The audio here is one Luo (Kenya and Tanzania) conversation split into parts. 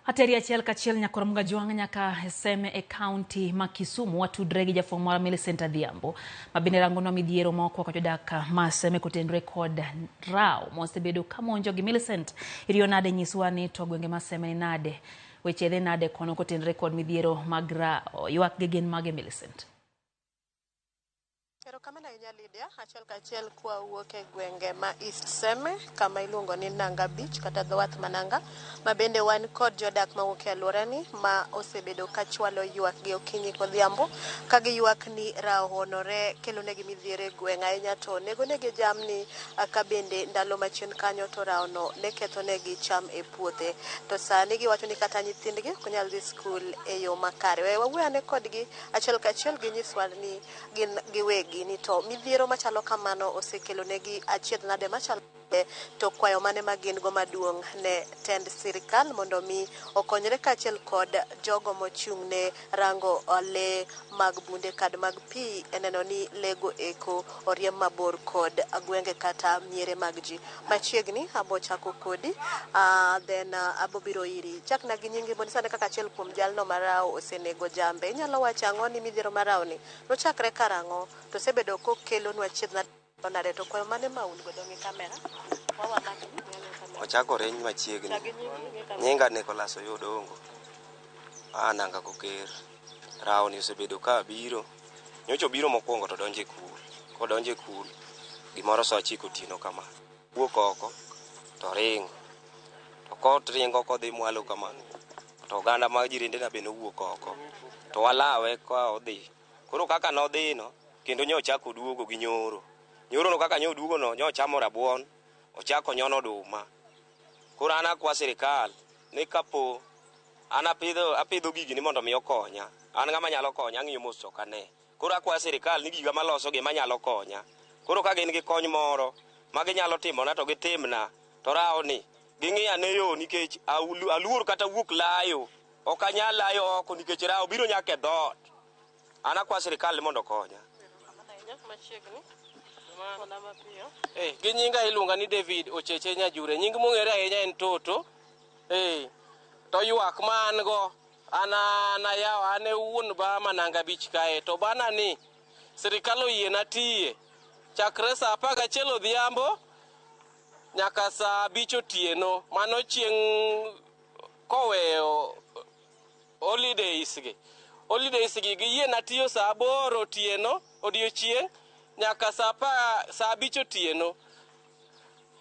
Ateri achiel kachiel nyakoromuga Jwang' nyaka seme e kaunti ma Kisumu watudre gi jafwambo mara Millicent Adhiambo mabende rangonwa midhiero moko kod jodak ma seme kotenore kod rao mosebedo kamonjo gi Millicent. Iriyo nade nyiswa ni to gwenge ma seme ni nade weche dhi nade kono kotenore kod midhiero mag rao ywak gi gin mage Millicent. Kamana Lydia achiel kachiel kwa wuok e gwenge ma East Seme kama iluongo ni Nanga Beach kata dhowath mananga mabende wan kod jodak ma wuok e alworani ma osebedo ka chwalo ywak gi okinyi kodhiambo ka giywak ni rao onore kelonegi midhiero e gweng' ahinya to negonegi jamni ka bende ndalo machien kanyo to rao no ne kethonegi cham e puothe to sani giwacho ni kata nyithindgi ok nyal dhi skul e yo makare. Wawuoyo ane kodgi achiel kachiel ginyiswa ni gin giwegi ni to midhiero machalo kamano osekelo negi achiedh nade machalo to kwayo mane magin go maduong' ne tend sirikal mondo mi okonyre kachiel kod jogo mochung' ne rango lee mag bunde kad mag pi eneno ni lego eko oriem mabor kod gwenge kata miere mag ji. Machiegni abo chako kodi then abo biro iri chak na gi nyingi mondo sane kaka achiel kuom jalno marao osenego jambe. Inyalo wacho ang'o ni midhiero marao ni nochakre karang'o to sebedo kokelo nwa achiedh nade to kwayo mane ma un godo ngi kamera ochakore machiegni. Nyinga Nicholas Oyodongo Nanga Koker. Rao ni osebedo ka biro nyocho biro mokwongo to donje kul kodonje kul gimoro saa 9 otieno kama wuok oko to ringo to kot ringo kodhi mwalo kamano to oganda mag jirende na bende wuok oko to walawe ka odhi koro kaka nodhi no kendo nyochako duogo gi nyoro no kaka nyoduogo no nyochamo rabuon ochako nyono oduma. Koro ana kwa sirikal ni kapo ana apidho gigi ni mondo mi okonya an ngama nyalo konya ang'iyo mos to kane koro akwa sirikal ni giga maloso gi manyalo konya koro ka gin gi kony moro ma ginyalo timo na to gitimna to rao ni ging'iya ne yo nikech aluor kata wuok layo ok anyal layo oko nikech rao biro nyaka e dhoot. Ana kwa sirikal mondo konya. Gi nyinga iluonga ni David Ocheche Nyajure. Nying mong'ere ahinya en Toto. To ywak ma an go ana yawo ane wuon ba Mananga Beach kae to bana ni sirikal oyiena tiye chakre saa 11 odhiambo nyaka saa 5 otieno mano chieng' koweyo holidays gi giyiena tiyo saa 8 otieno odiochieng' nyaka saa 5 otieno.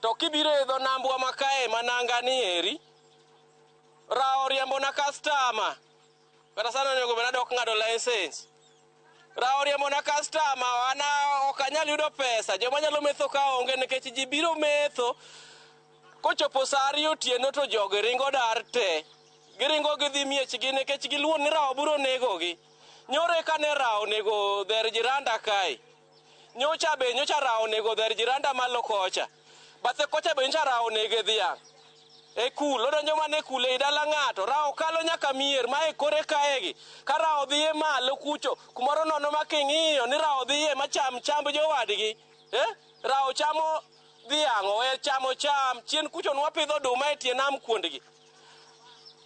To kibiro e dho nambwa makae Mananga ni eri rao riembo na customer kata sana nego bena dok ng'ado license rao riembo na customer ana ok anyal yudo pesa joma nyalo metho ka onge nikech ji biro metho kochopo saa 2 otieno to joge ringo dar te giringo gidhi miechgi nikech giluor ni rao biro nego gi. Nyore kane rao nego dher jiranda kae nyocha rao nego dher jiranda malo kocha bathe kocha be nyocha rao nego dhiang' e kul odonjo mana e kul e dala ng'ato rao kalo nyaka mier ma e kore kaegi ka rao dhiye malo kucho kumoro nono ma king'iyo ni rao dhiye macham chamb jowadgi rao chamo dhiang' owe chamo cham chien kucho nwapidho oduma e tie nam kuondgi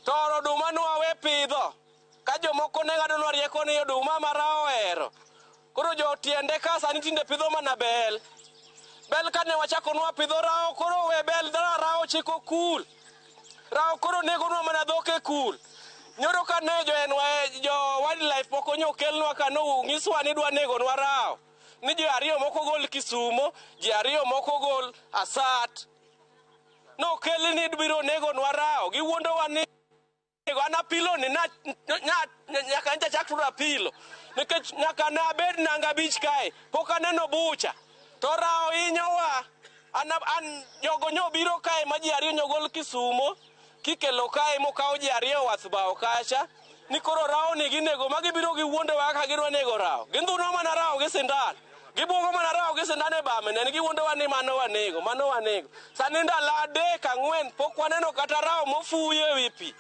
to oduma nwawe pidho ka jomoko ne ng'adonwa rieko ni oduma ma rao ohero koro jotiende ka sani tinde pidho mana bel kane wachako nwapidho rao koro we bel rao chiko kul rao koro negonwa mana dhok e kul. Nyoro kane jo wildlife poko nyokelnwa kano ng'iswa ni dwa negonwa rao ni ji 2 moko gol Kisumo ji 2 moko gol Asat no kelni biro negonwa rao giwuondowa ni ana pilo ni nyaka ncha chak tura pilo nikech nyaka na bed Nanga Beach kae pok aneno bucha to rao inyowa an jogo nyobiro kae ma ji 2 nyogol Kisumo kikelo kae mokawo ji 2 Wathbao kacha ni koro rao ni ginego ma gibiro giwuondowa ka girwa nego rao gindhuno mana rao gi sindan gibuogo mana rao gi sindan e bame ne giwuondowa ni mano wanego sani ndalo 3 4 pok waneno kata rao mofuyo e wi pi.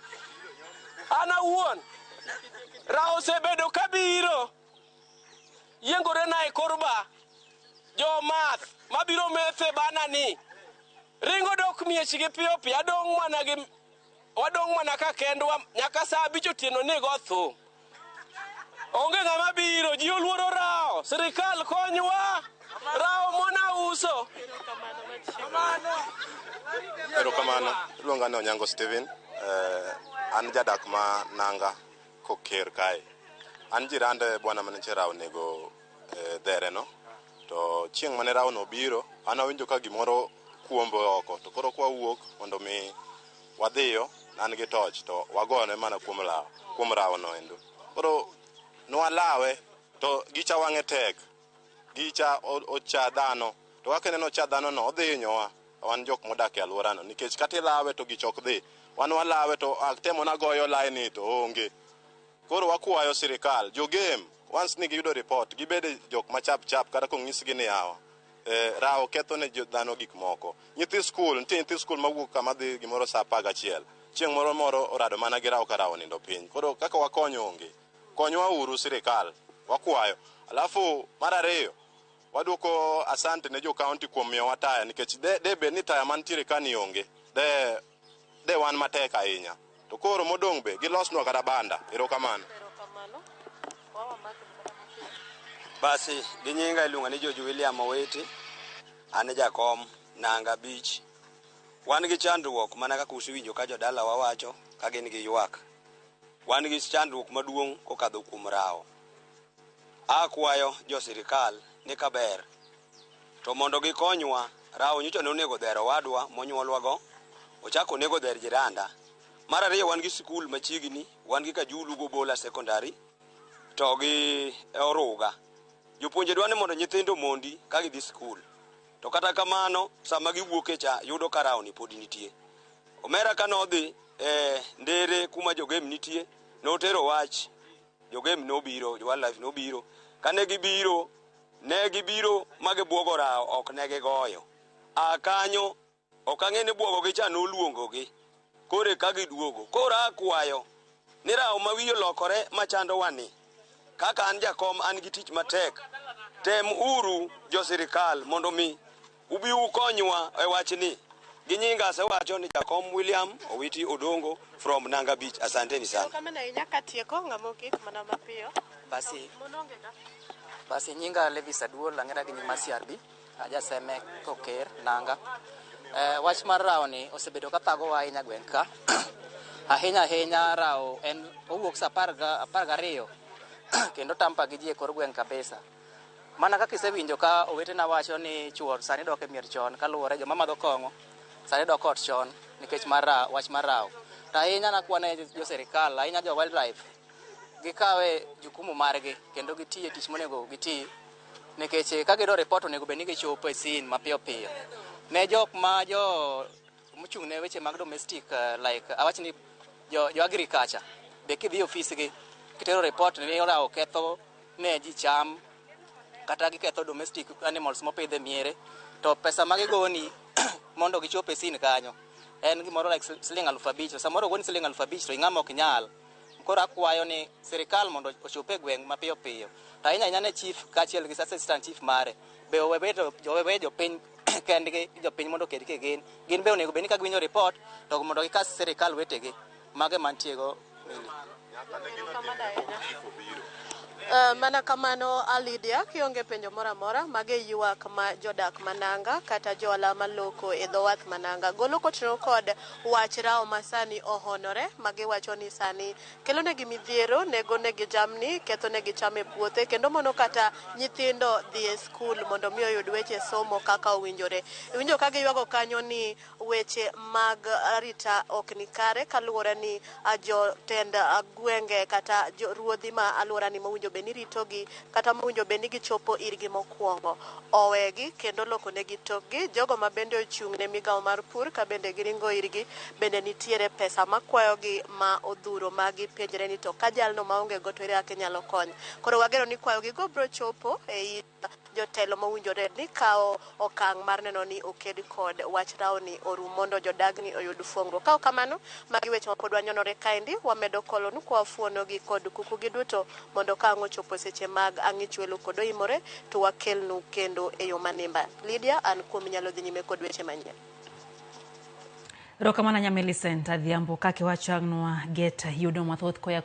Ana wuon rao sebedo kabiro yiengore na e korba jo math mabiro methe bana ni ringo dok miechgi piyo piyo adong' mana gi wadong' mana ka kendwa nyaka sa 5 otieno nego thum. Onge ng'ama biro, ji oluoro Rao. Sirikal konywa. Rao mona uso. Erokamano. Iluonga ni Onyango Steven. An jadak ma Nanga Koker kae. An jirande bwana mane Rao nego dhere no. To chieng' mane Rao no biro, an awinjo ka gimoro kuombo oko. To koro kwa wuok mondo mi wadhiyo, an gi toch to wagone mana kuom Rao no endo. Koro nwalawe to gicha wang'e tek. Gicha ocha dhano. To kaka neno ocha dhano no odhi hinyowa. Wan jok modak e alworano nikech kata ilawe to gichok dhi. Wan walawe to temo na goyo line to onge. Koro wakwayo sirikal jogem once ni giyudo report gibede jok machap kata kong'isgi ni yawa Rao ketho ne dhano gik moko. Nyithi skul nitie nyithi skul mawuok kama dhi gimoro sa 11 chieng' moro orado mana gi Rao ka Rao nindo piny. Koro kaka wakonyo onge konywa uru sirikal wakwayo. Alafu mar ariyo waduoko asante ne jo county kuom miyowa taya nikech debe ni taya mantiere kani onge de wan matek ahinya. To koro modong' be gilosnwa kata banda. Erokamano. Basi ginyinga iluonga ni George William Owiti. An jakom Nanga Beach. Wan gi chandruok mana kaka usewinjo ka jodala wawacho ka gin gi ywak. Wan gi chandruok maduong' kokadho kuom Rao. Akwayo jo sirikal ni kaber to mondo gikonywa. Rao nyocha nonego dhero wadwa monyuolwago, ochako nego dher jiranda. Mar ariyo wan gi skul machiegni, wan gi Kajulu Gobola Secondary to gi Oruga. Jopuonje dwani mondo nyithindo mondi ka gidhi skul. To kata kamano sama giwuok e cha yudo ka Rao ni pod nitie. Omera kanodhi ndere kuma jogem nitie notero wach. Jogem nobiro, wildlife nobiro. Kane gibiro magibwogo Rao ok ne gigoyo. Kanyo ok ang'e bwogo gi cha noluongogi. Kore ka giduogo. Koro akwayo ni Rao ma wiyo lokore machando wani. Kaka an jakom an gi tich matek. Tem uru jo sirikal mondo mi ubi ukonywa e wachni. Ginyinga asewacho ni jakom William Owiti Odongo from Nanga Beach. Asanteni sana. Basi nyinga Levis Aduol ang'era gi nyima CRB aja seme Koker Nanga. Wach mar Rao ni osebedo ka thagowa ahinya gweng' ka. ahinya Rao en owuok sa 12 kendo tampa gi ji e kor gweng' kabisa. Mana kaka isewinjo ka owetena wacho ni chuor sani dok e mier chon kaluwore joma madho kong'o sani dok ot chon nikech wach mar Rao. To ahinya nakwane jo sirikal, ahinya jo wildlife gikawe jukumu margi kendo gitiye tich monego giti nikech ka gido report onego bed ni gichopo e scene mapiyo piyo. Ne jok ma mochung' ne weche mag domestic like awachni jo agriculture be kidhi ofisgi kitero report ni Rao ketho ne ji cham kata giketho domestic animals mopidhe miere to pesa magigoni mondo gichop e scene kanyo en gimoro like siling 5,000. Samoro goni siling 5,000 to ing'ama ok nyal. Koro akwayo ni sirikal mondo ochop e gweng' mapiyo piyo. To ahinya ne chief kachiel gi assistant chief mare be owewe jopiny kendgi jopiny mondo ked kegin gin be onego bedni ka giwinjo report to mondo gikas sirikal wetegi mage mantiego mili. Mana kamano Lydia kionge penjo mora mora mage ywak ma jodak Mananga kata joala maloko e dho wath Mananga golo kotenore kod wach Rao masani ohonore mage wacho ni sani kelo negi midhiero nego negi jamni ketho negi cham e puothe kendo mono kata nyithindo dhi e skul mondo mi oyud weche somo kaka owinjore. Winjo ka giywago kanyo ni weche mag arita ok ni kare kaluwore ni jotend gwenge kata ruodhi ma alwora ni mowinjo beni ritogi kata mowinjo beni gichopo irgi mokwongo owegi kendo loko negi tokgi. Jogo ma bende ochung' ne migawo mar pur ka bende giringo irgi bende nitiere pesa makwayogi ma odhuro magi penjre ni to ka jalno maonge go to ere kaka nyalo kony. Koro wagero ni kwayogi go bro chopo e jotelo mowinjore ni kawo okang' mar neno ni oked kod wach Rao ni orum mondo jodagni oyud fuong'ruok. Ka kamano magi weche ma pod wanyonore kaendi wamedo kolonu kwa fuonogi kod kuku gi duto mondo ka ang'o chopo seche mag ang'ich welo kod oimore to wakelnu kendo e yo manimba. Lydia an kuom nyalo dhi nyime kod weche manyien. Rokamana nya Millicent Adhiambo kake wachang'nwa get yudo mathoth koya